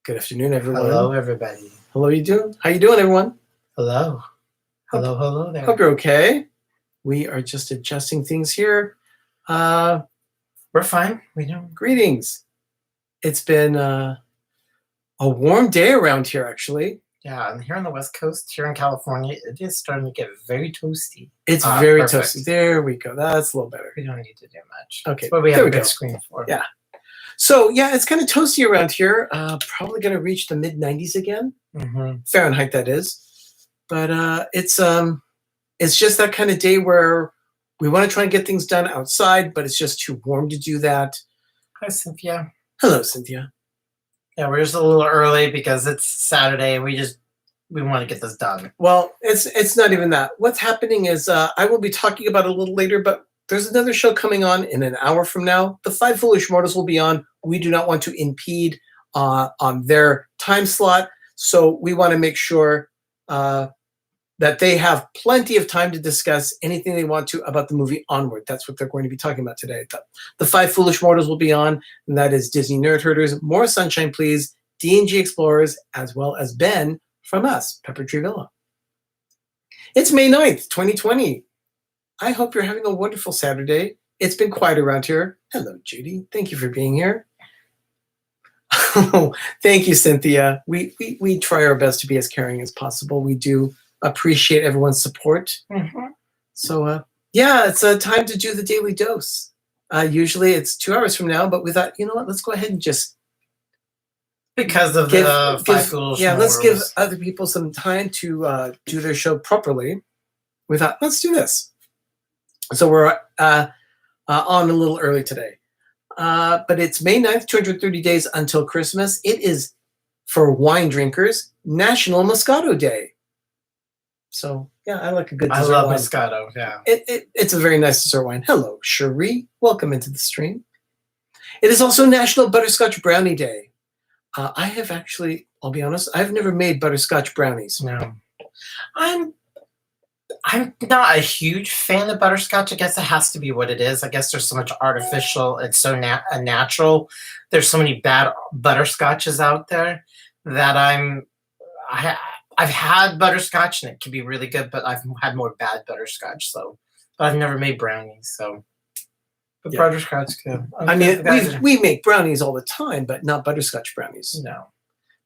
Good afternoon, everyone. Hello, everybody. Hello, How you doing, everyone? Hello. Hello there. Hope you're okay. We are just adjusting things here. We're fine. We know. Greetings. It's been a warm day around here, actually. Yeah, and here on the West Coast, here in California, it is starting to get very toasty. It's very perfect. toasty. There we go. That's a little better. We don't need to do much. Okay. That's what we have there a we big go. screen for. Yeah. So, yeah, it's kind of toasty around here. Probably going to reach the mid-90s again. Mm-hmm. Fahrenheit, that is. But it's just that kind of day where we want to try and get things done outside, but it's just too warm to do that. Hi, Cynthia. Hello, Cynthia. Yeah, we're just a little early because it's Saturday. We want to get this done. Well, it's not even that. What's happening is I will be talking about it a little later, but there's another show coming on in an hour from now. The Five Foolish Mortals will be on. We do not want to impede on their time slot, so we want to make sure that they have plenty of time to discuss anything they want to about the movie Onward. That's what they're going to be talking about today. The Five Foolish Mortals will be on, and that is Disney Nerd Herders, More Sunshine Please, D&G Explorers, as well as Ben from us, Pepper Tree Villa. It's May 9th, 2020. I hope you're having a wonderful Saturday. It's been quiet around here. Hello, Judy. Thank you for being here. Oh, thank you, Cynthia. We try our best to be as caring as possible. We do appreciate everyone's support. Mm-hmm. So, yeah, it's time to do the Daily Dose. Usually it's 2 hours from now, but we thought, you know what, let's go ahead and just... Because of the Five Foolish Mortals. Let's give other people some time to do their show properly. We thought, let's do this. So we're on a little early today. But it's May 9th, 230 days until Christmas. It is, for wine drinkers, National Moscato Day. So, yeah, I like a good dessert I love wine. Moscato, yeah. It's a very nice dessert wine. Hello, Cherie. Welcome into the stream. It is also National Butterscotch Brownie Day. I have actually, I'll be honest, I've never made butterscotch brownies. No. I'm not a huge fan of butterscotch. I guess it has to be what it is. I guess there's so much artificial. It's so natural. There's so many bad butterscotches out there that I've had butterscotch and it can be really good, but I've had more bad butterscotch. So I've never made brownies. So, but yeah. Butterscotch good. I mean, we make brownies all the time, but not butterscotch brownies. No.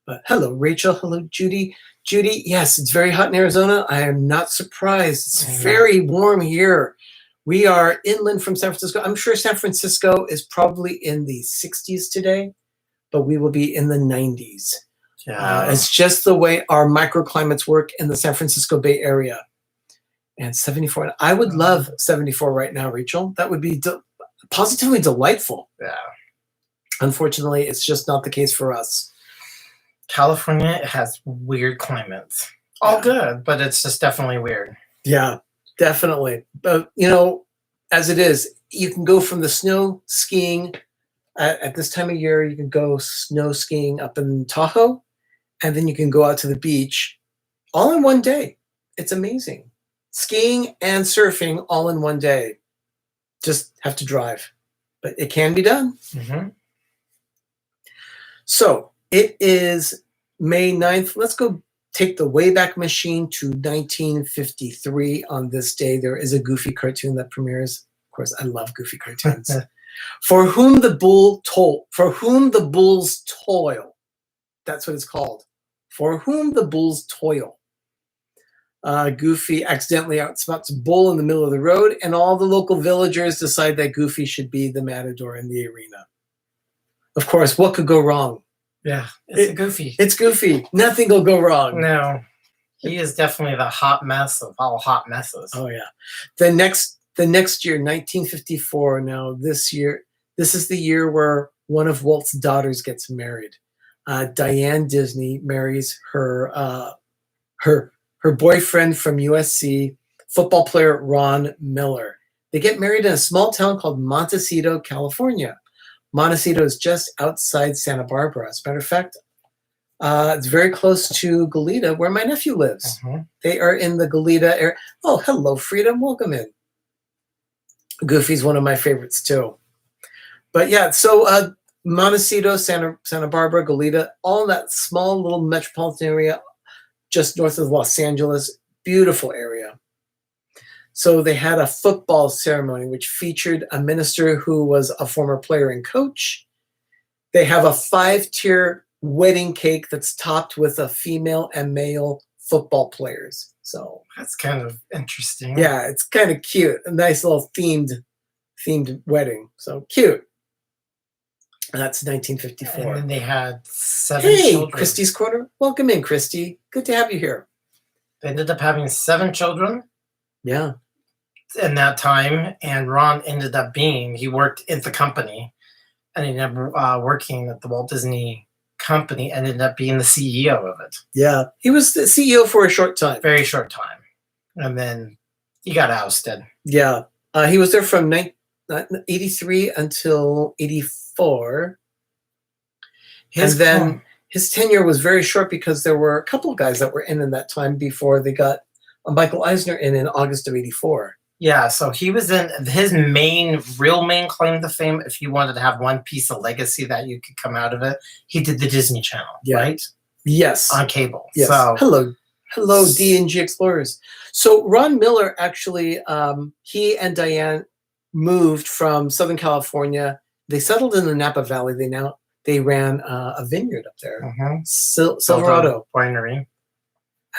But hello, Rachel. Hello, Judy. Judy, yes, it's very hot in Arizona. I am not surprised. It's very warm here. We are inland from San Francisco. I'm sure San Francisco is probably in the 60s today, but we will be in the 90s. Yeah. It's just the way our microclimates work in the San Francisco Bay Area. And 74. I would love 74 right now, Rachel. That would be positively delightful. Yeah. Unfortunately, it's just not the case for us. California has weird climates. All good, but it's just definitely weird. Yeah, definitely. But, as it is, you can go from the snow skiing at this time of year, you can go snow skiing up in Tahoe, and then you can go out to the beach all in one day. It's amazing. Skiing and surfing all in one day. Just have to drive. But it can be done. Mm-hmm. So, it is May 9th. Let's go take the Wayback Machine to 1953 on this day. There is a Goofy cartoon that premieres. Of course, I love Goofy cartoons. For whom the bulls toil. That's what it's called. For whom the bulls toil. Goofy accidentally outspots a bull in the middle of the road, and all the local villagers decide that Goofy should be the matador in the arena. Of course, what could go wrong? Yeah, it's Goofy. It's Goofy. Nothing will go wrong. No, he is definitely the hot mess of all hot messes. Oh yeah. The next year, 1954. Now this is the year where one of Walt's daughters gets married. Diane Disney marries her boyfriend from USC, football player Ron Miller. They get married in a small town called Montecito, California. Montecito is just outside Santa Barbara. As a matter of fact, it's very close to Goleta, where my nephew lives. Mm-hmm. They are in the Goleta area. Oh, hello, Freedom. Welcome in. Goofy's one of my favorites, too. But yeah, so Montecito, Santa Barbara, Goleta, all in that small little metropolitan area just north of Los Angeles. Beautiful area. So they had a football ceremony which featured a minister who was a former player and coach. They have a 5-tier wedding cake that's topped with a female and male football players. So That's kind of interesting. yeah, it's kind of cute. A nice little themed wedding. So cute. And that's 1954. And then they had 7 Hey, children. Christy's Corner. Welcome in, Christy. Good to have you here. They ended up having 7 children Yeah. in that time, and Ron ended up he worked at the company, and he ended up working at the Walt Disney Company, and ended up being the CEO of it. Yeah. He was the CEO for a short time. Very short time. And then he got ousted. Yeah. He was there from 83 until 84. And then his tenure was very short because there were a couple of guys that were in that time before they got Michael Eisner in August of 84. Yeah, so he was in his real main claim to fame. If you wanted to have one piece of legacy that you could come out of it, he did the Disney Channel, right? Yes. On cable. Yes. So Hello, D&G Explorers. So Ron Miller actually, he and Diane moved from Southern California. They settled in the Napa Valley. They ran a vineyard up there, Silverado Winery,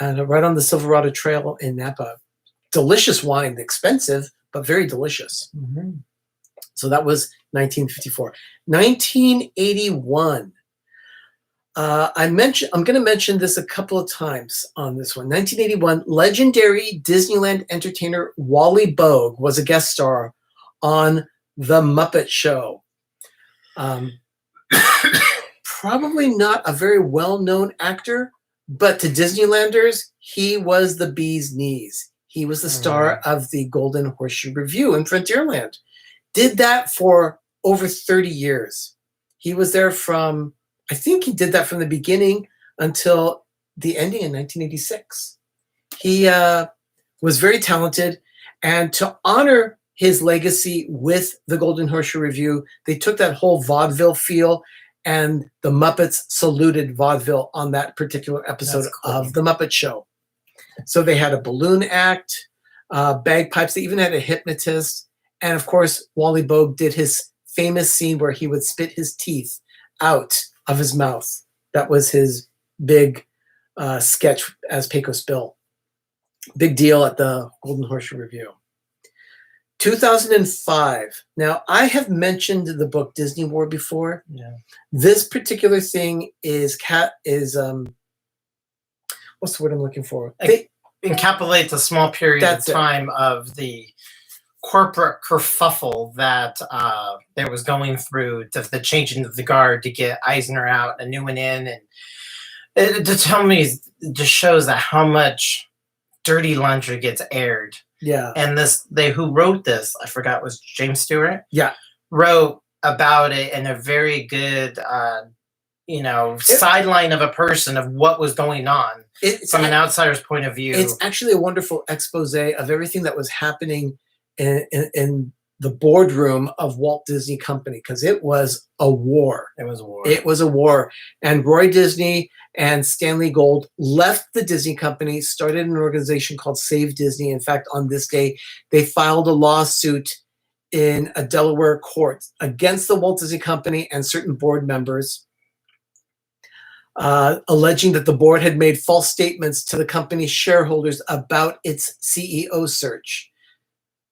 and right on the Silverado Trail in Napa. Delicious wine, expensive but very delicious. So that was 1954. 1981. I'm going to mention this a couple of times on this one. 1981, legendary Disneyland entertainer Wally Bogue was a guest star on The Muppet Show. Probably not a very well-known actor, but to Disneylanders, he was the bee's knees. He was the star of the Golden Horseshoe Revue in Frontierland. Did that for over 30 years. He was there I think he did that from the beginning until the ending in 1986. He was very talented, and to honor his legacy with the Golden Horseshoe Revue, they took that whole vaudeville feel, and the Muppets saluted vaudeville on that particular episode of The Muppet Show. So they had a balloon act, bagpipes. They even had a hypnotist. And of course, Wally Bogue did his famous scene where he would spit his teeth out of his mouth. That was his big sketch as Pecos Bill. Big deal at the Golden Horseshoe Revue. 2005. Now, I have mentioned the book Disney War before. Yeah. This particular thing is what's the word I'm looking for? Encapsulates a small period of time of the corporate kerfuffle that they was going through, the changing of the guard to get Eisner out, a new one in, and it just shows that how much dirty laundry gets aired. Yeah. And who wrote this, I forgot, was James Stewart. Yeah. Wrote about it in a very good sideline of a person of what was going on from an outsider's point of view. It's actually a wonderful expose of everything that was happening in the boardroom of Walt Disney Company, because it was a war. It was a war. It was a war. And Roy Disney and Stanley Gold left the Disney Company, started an organization called Save Disney. In fact, on this day, they filed a lawsuit in a Delaware court against the Walt Disney Company and certain board members, alleging that the board had made false statements to the company's shareholders about its CEO search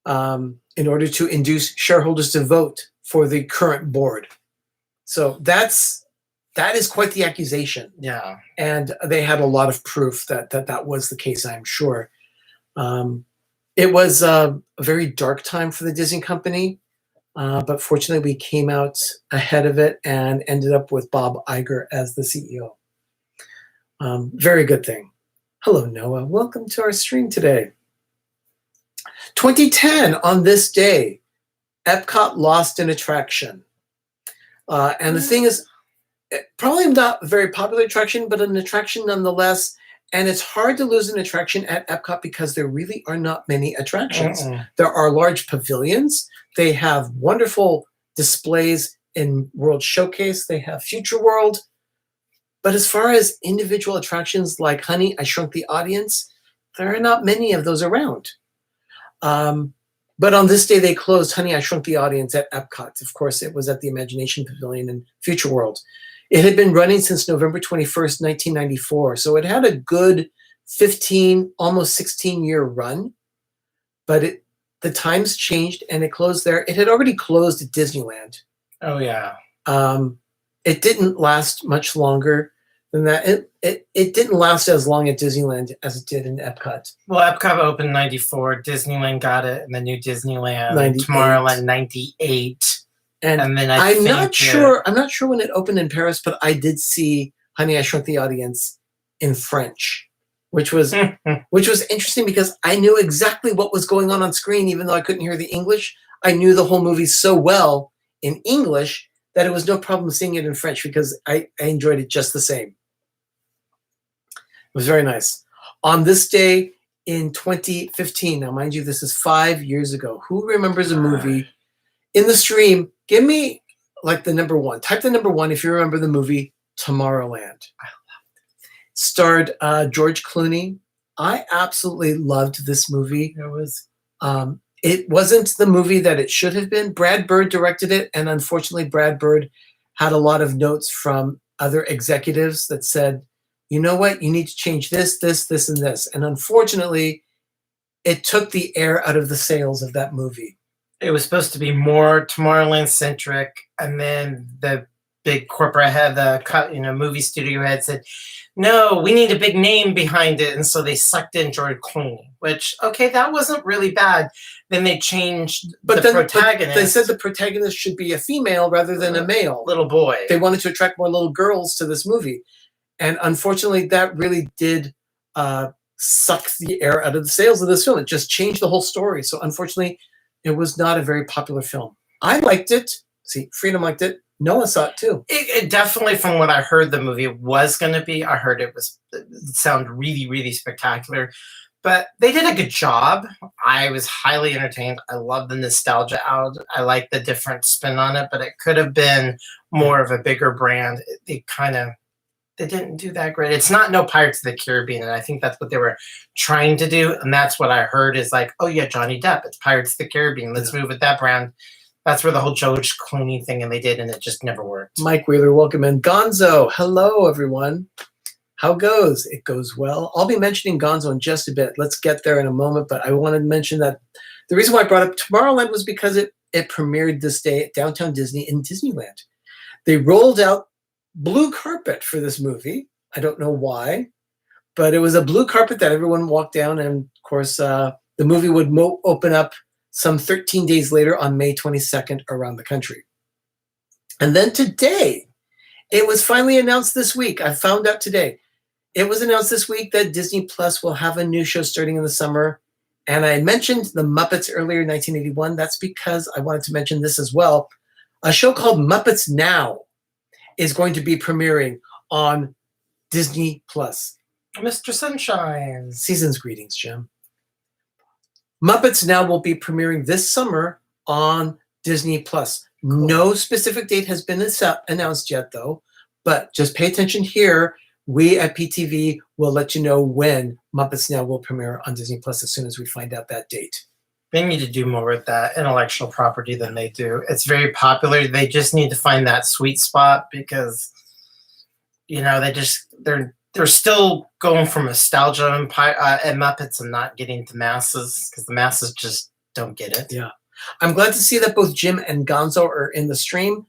in order to induce shareholders to vote for the current board. So that is quite the accusation. Yeah. And they had a lot of proof that was the case, I'm sure. It was a very dark time for the Disney Company, but fortunately we came out ahead of it and ended up with Bob Iger as the CEO. Very good thing. Hello, Noah. Welcome to our stream today. 2010, on this day, Epcot lost an attraction. And the thing is, probably not a very popular attraction, but an attraction nonetheless. And it's hard to lose an attraction at Epcot because there really are not many attractions. There are large pavilions. They have wonderful displays in World Showcase, they have Future World. But as far as individual attractions like Honey, I Shrunk the Audience, there are not many of those around. But on this day, they closed Honey, I Shrunk the Audience at Epcot. Of course, it was at the Imagination Pavilion in Future World. It had been running since November 21st, 1994. So it had a good 15, almost 16-year run. But the times changed and it closed there. It had already closed at Disneyland. Oh, yeah. It didn't last much longer than that. It didn't last as long at Disneyland as it did in Epcot. Well, Epcot opened 94. Disneyland got it, and the new Disneyland 98. Tomorrowland 98. And then I'm not sure when it opened in Paris, but I did see Honey, I Shrunk the Audience in French, which was interesting because I knew exactly what was going on screen, even though I couldn't hear the English. I knew the whole movie so well in English that it was no problem seeing it in French because I enjoyed it just the same. It was very nice. On this day in 2015, now mind you, this is 5 years ago. Who remembers a movie in the stream? Give me like the number one. Type the number one if you remember the movie Tomorrowland. I loved it. Starred George Clooney. I absolutely loved this movie. It wasn't the movie that it should have been. Brad Bird directed it, and unfortunately, Brad Bird had a lot of notes from other executives that said, you know what, you need to change this, this, this, and this. And unfortunately, it took the air out of the sails of that movie. It was supposed to be more Tomorrowland-centric, and then the big corporate head, the movie studio head said, no, we need a big name behind it. And so they sucked in George Clooney, which, okay, that wasn't really bad. Then they changed the protagonist. They said the protagonist should be a female rather than a male. Little boy. They wanted to attract more little girls to this movie. And unfortunately, that really did suck the air out of the sails of this film. It just changed the whole story. So unfortunately, it was not a very popular film. I liked it. See, Freedom liked it. Noah saw it too. It definitely, from what I heard the movie was going to be, I heard it sounded really, really spectacular. But they did a good job. I was highly entertained. I love the nostalgia out. I like the different spin on it, but it could have been more of a bigger brand. They didn't do that great. It's not no Pirates of the Caribbean, and I think that's what they were trying to do. And that's what I heard is like, oh yeah, Johnny Depp, it's Pirates of the Caribbean. Let's move with that brand. That's where the whole George Clooney thing, and they did, and it just never worked. Mike Wheeler, welcome in. Gonzo, hello everyone. How goes? It goes well. I'll be mentioning Gonzo in just a bit. Let's get there in a moment, but I wanted to mention that the reason why I brought up Tomorrowland was because it premiered this day at Downtown Disney in Disneyland. They rolled out blue carpet for this movie. I don't know why, but it was a blue carpet that everyone walked down, and of course, the movie would open up some 13 days later on May 22nd around the country. And then today, it was finally announced this week. I found out today. It was announced this week that Disney Plus will have a new show starting in the summer. And I mentioned The Muppets earlier in 1981. That's because I wanted to mention this as well. A show called Muppets Now is going to be premiering on Disney Plus. Mr. Sunshine. Season's greetings, Jim. Muppets Now will be premiering this summer on Disney Plus. Cool. No specific date has been announced yet, though. But just pay attention here. We at PTV will let you know when Muppets Now will premiere on Disney Plus as soon as we find out that date. They need to do more with that intellectual property than they do. It's very popular. They just need to find that sweet spot because, they're still going for nostalgia and Muppets and not getting to masses because the masses just don't get it. Yeah. I'm glad to see that both Jim and Gonzo are in the stream.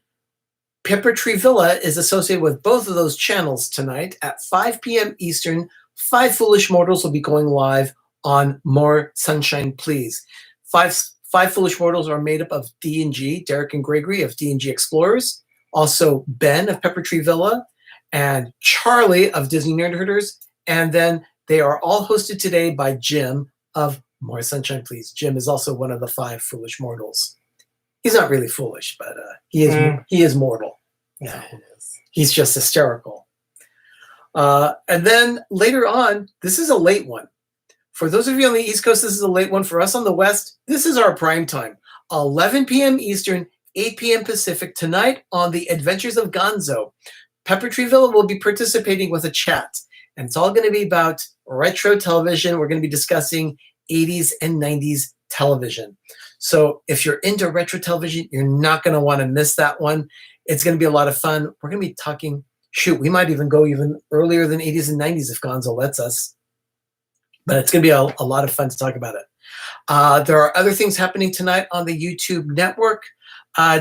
Pepper Tree Villa is associated with both of those channels tonight at 5 p.m. Eastern. 5 Foolish Mortals will be going live on More Sunshine, Please. Five Foolish Mortals are made up of D&G, Derek and Gregory of D&G Explorers, also Ben of Pepper Tree Villa, and Charlie of Disney Nerd Herders. And then they are all hosted today by Jim of More Sunshine, Please. Jim is also one of the 5 Foolish Mortals. He's not really foolish, but he is mortal. Yeah, it is. He's just hysterical. And then later on, this is a late one. For those of you on the East Coast, this is a late one. For us on the West, this is our prime time. 11 p.m. Eastern, 8 p.m. Pacific tonight on The Adventures of Gonzo. Pepper Tree Villa will be participating with a chat, and it's all going to be about retro television. We're going to be discussing 80s and 90s television. So if you're into retro television, you're not going to want to miss that one. It's going to be a lot of fun. We're going to be talking, shoot, we might even go even earlier than 80s and 90s if Gonzo lets us. But it's going to be a lot of fun to talk about it. There are other things happening tonight on the YouTube network.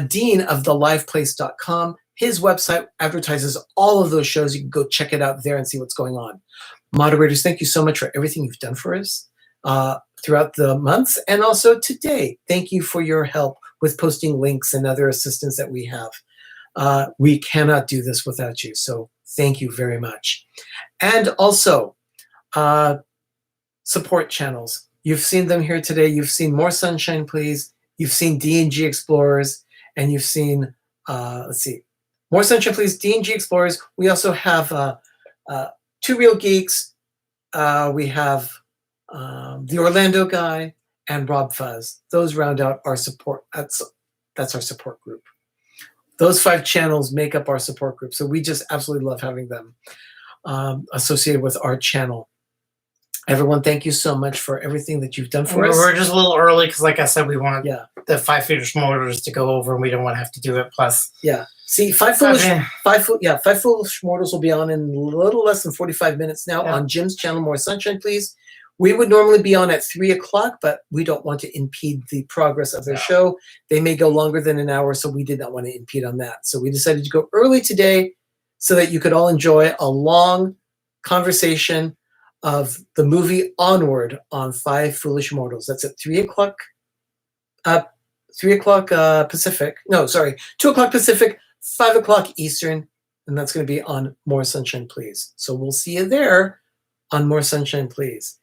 Dean of theliveplace.com, his website advertises all of those shows. You can go check it out there and see what's going on. Moderators, thank you so much for everything you've done for us throughout the months, and also today. Thank you for your help with posting links and other assistance that we have. We cannot do this without you, so thank you very much. And also, support channels. You've seen them here today. You've seen More Sunshine, Please. You've seen D&G Explorers, and you've seen, let's see, More Sunshine, Please, D&G Explorers. We also have Two Real Geeks. We have the Orlando Guy and Rob Fuzz. Those round out our support. That's our support group. Those 5 channels make up our support group. So we just absolutely love having them associated with our channel. Everyone, thank you so much for everything that you've done for us. We're just a little early because, like I said, we want the 5 foolish mortals to go over, and we don't want to have to do it. Plus, see, five foolish mortals will be on in a little less than 45 minutes now on Jim's channel, More Sunshine, Please. We would normally be on at 3 o'clock, but we don't want to impede the progress of their show. They may go longer than an hour, so we did not want to impede on that. So we decided to go early today so that you could all enjoy a long conversation of the movie Onward on 5 Foolish Mortals. That's at 3 o'clock. 3 o'clock Pacific. No, sorry, 2 o'clock Pacific, 5 o'clock Eastern, and that's going to be on More Sunshine, Please. So we'll see you there on More Sunshine, Please.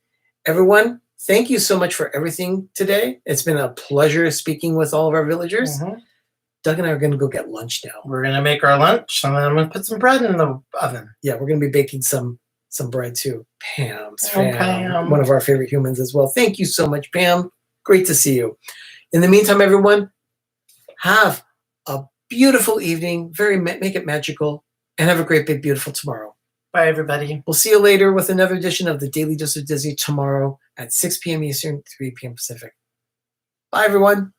Everyone, thank you so much for everything today. It's been a pleasure speaking with all of our villagers. Doug and I are going to go get lunch now. We're going to make our lunch, and then I'm going to put some bread in the oven. Yeah, we're going to be baking some bread too. Pam's Pam. One of our favorite humans as well. Thank you so much, Pam. Great to see you. In the meantime, everyone, have a beautiful evening. Make it magical, and have a great, big, beautiful tomorrow. Bye, everybody. We'll see you later with another edition of the Daily Dose of Disney tomorrow at 6 p.m. Eastern, 3 p.m. Pacific. Bye, everyone.